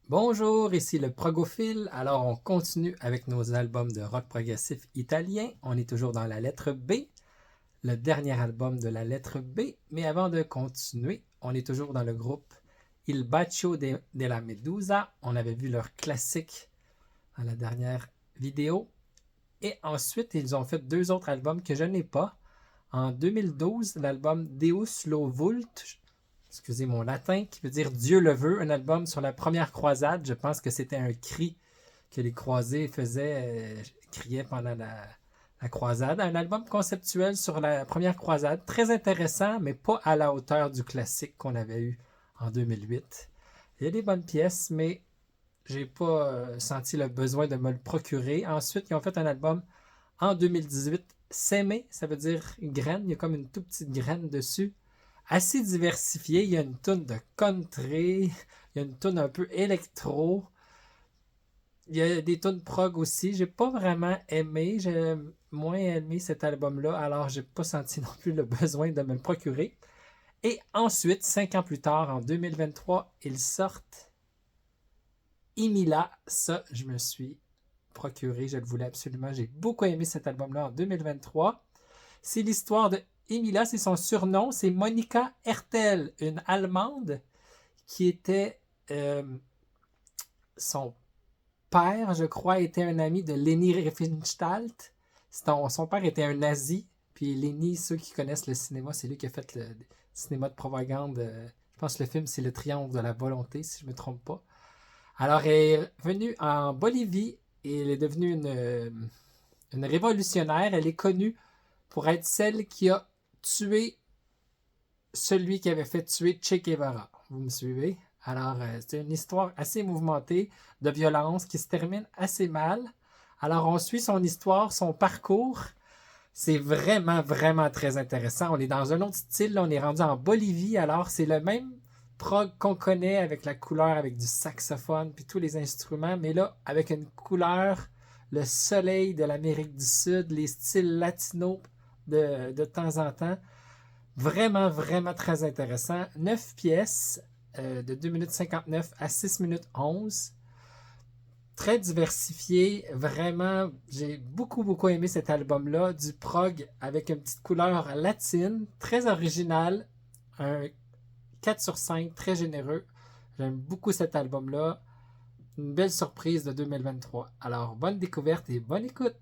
Bonjour, ici le Progophile. Alors, on continue avec nos albums de rock progressif italien. On est toujours dans la lettre B, le dernier album de la lettre B. Mais avant de continuer, on est toujours dans le groupe Il Bacio della Medusa. On avait vu leur classique dans la dernière vidéo. Et ensuite, ils ont fait deux autres albums que je n'ai pas. En 2012, l'album Deus lo vult, excusez mon latin, qui veut dire Dieu le veut, un album sur la première croisade. Je pense que c'était un cri que les croisés faisaient, criaient pendant la croisade. Un album conceptuel sur la première croisade, très intéressant, mais pas à la hauteur du classique qu'on avait eu en 2008. Il y a des bonnes pièces, mais j'ai pas senti le besoin de me le procurer. Ensuite, ils ont fait un album en 2018, S'aimer, ça veut dire graine, il y a comme une toute petite graine dessus. Assez diversifié, il y a une toune de country, il y a une toune un peu électro, il y a des tunes prog aussi. J'ai pas vraiment aimé, j'ai moins aimé cet album-là, alors j'ai pas senti non plus le besoin de me le procurer. Et ensuite, 5 ans plus tard, en 2023, ils sortent Imila. Ça, je me suis procuré, je le voulais absolument. J'ai beaucoup aimé cet album-là en 2023. C'est l'histoire de Emila, c'est son surnom, c'est Monika Hertel, une Allemande qui était son père, je crois, était un ami de Leni Riefenstahl. Son père était un nazi, puis Leni, ceux qui connaissent le cinéma, c'est lui qui a fait le cinéma de propagande. Je pense que le film, c'est Le Triomphe de la volonté, si je ne me trompe pas. Alors, elle est venue en Bolivie et elle est devenue une révolutionnaire. Elle est connue pour être celle qui a tué celui qui avait fait tuer Che Guevara. Vous me suivez? Alors, c'est une histoire assez mouvementée de violence qui se termine assez mal. Alors, on suit son histoire, son parcours. C'est vraiment, vraiment très intéressant. On est dans un autre style. Là, on est rendu en Bolivie. Alors, c'est le même prog qu'on connaît avec la couleur, avec du saxophone, puis tous les instruments. Mais là, avec une couleur, le soleil de l'Amérique du Sud, les styles latinos de temps en temps. Vraiment, vraiment très intéressant. 9 pièces de 2 minutes 59 à 6 minutes 11. Très diversifié. Vraiment, j'ai beaucoup, beaucoup aimé cet album-là. Du prog avec une petite couleur latine. Très original. Un 4 sur 5, très généreux. J'aime beaucoup cet album-là. Une belle surprise de 2023. Alors, bonne découverte et bonne écoute!